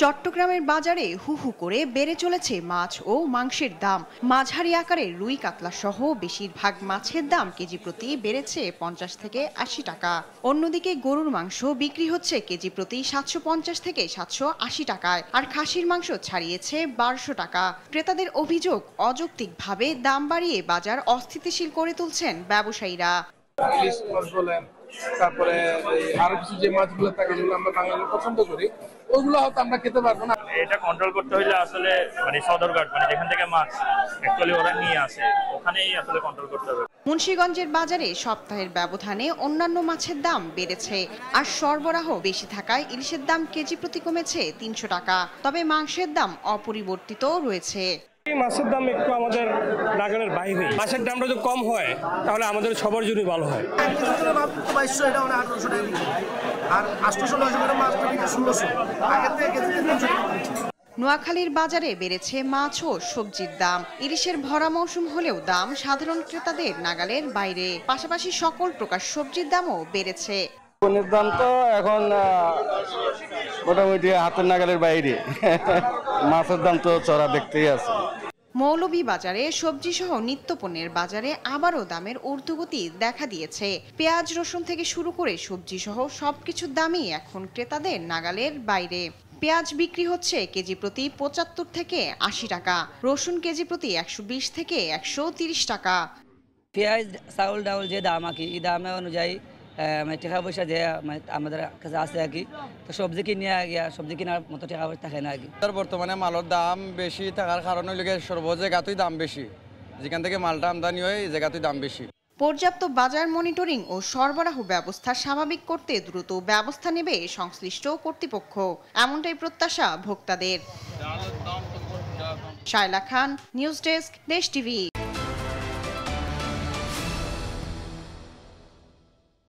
চট্টগ্রামের বাজারে হু হু করে বেড়ে চলেছে মাছ ও মাংসের দাম। মাঝারি আকারের রুই কাতলা সহ বেশিরভাগ মাছের দাম কেজি প্রতি বেড়েছে 50 থেকে 80 টাকা। অন্যদিকে গরুর মাংস বিক্রি হচ্ছে কেজি প্রতি 750 থেকে 780 টাকায়, আর খাসির মাংস ছাড়িয়েছে 1200 টাকা। ক্রেতাদের অভিযোগ, অযৌক্তিকভাবে দাম বাড়িয়ে বাজার অস্থিতিশীল করে তুলছেন ব্যবসায়ীরা। ইলিশ মাছ বলেন, তারপরে আরো কিছু যে মাছগুলো থাকে যেগুলো আমরা বাঙালি পছন্দ করি, ওগুলো হয়তো আমরা খেতে পারবো না। এটা কন্ট্রোল করতে হলে আসলে সদরঘাট যেখান থেকে মাছ অ্যাকচুয়ালি ওরা নিয়ে আসে ওখানেই আসলে কন্ট্রোল করতে হবে। মুন্সিগঞ্জের বাজারে সপ্তাহের ব্যবধানে অন্যান্য মাছের দাম বেড়েছে, আর সরবরাহ বেশি থাকায় ইলিশের দাম কেজি প্রতি কমেছে 300 টাকা। তবে মাংসের দাম অপরিবর্তিত রয়েছে। মাছের দাম একটু আমাদের নাগালের বাইরে। মাছের দামটা যদি কম হয় তাহলে আমাদের সবার জন্য ভালো হয়। নোয়াখালীর বাজারে বেড়েছে মাছ ও সবজির দাম। ইলিশের ভরা মৌসুম হলেও দাম সাধারণ ক্রেতাদের নাগালের বাইরে। পাশাপাশি সকল প্রকার সবজির দামও বেড়েছে। পণ্যের দাম তো এখন মোটামুটি হাতের নাগালের বাইরে। মাছের দাম তো চড়া দেখতেই আছে। মৌলভীবাজারে সবজি সহ নিত্যপণ্যের বাজারে আবারও দামের ঊর্ধ্বগতি দেখা দিয়েছে। পেঁয়াজ, রসুন থেকে শুরু করে সবজি সহ সবকিছুর দামই এখন ক্রেতাদের নাগালের বাইরে। পেঁয়াজ বিক্রি হচ্ছে কেজি প্রতি 75 থেকে 80 টাকা, রসুন কেজি প্রতি 120 থেকে 130 টাকা। পেঁয়াজ, চাউল ডাউল যে দাম আর কি, এই দামে অনুযায়ী টাকা পয়সা যে আমাদের কাছে আছে আর কি, তো সবজি কিনে গিয়া সবজি কেনার মতো টাকা পয়সা থাকে না আর কি। বর্তমানে মালের দাম বেশি থাকার কারণে সর্ব জায়গাতেই দাম বেশি। যেখান থেকে মালটা আমদানি হয় এই জায়গাতেই দাম বেশি। পর্যাপ্ত বাজার মনিটরিং ও সরবরাহ ব্যবস্থা স্বাভাবিক করতে দ্রুত ব্যবস্থা নেবে সংশ্লিষ্ট কর্তৃপক্ষ, এমনটাই প্রত্যাশা ভোক্তাদের। শায়লা খান, নিউজ ডেস্ক, দেশ টিভি।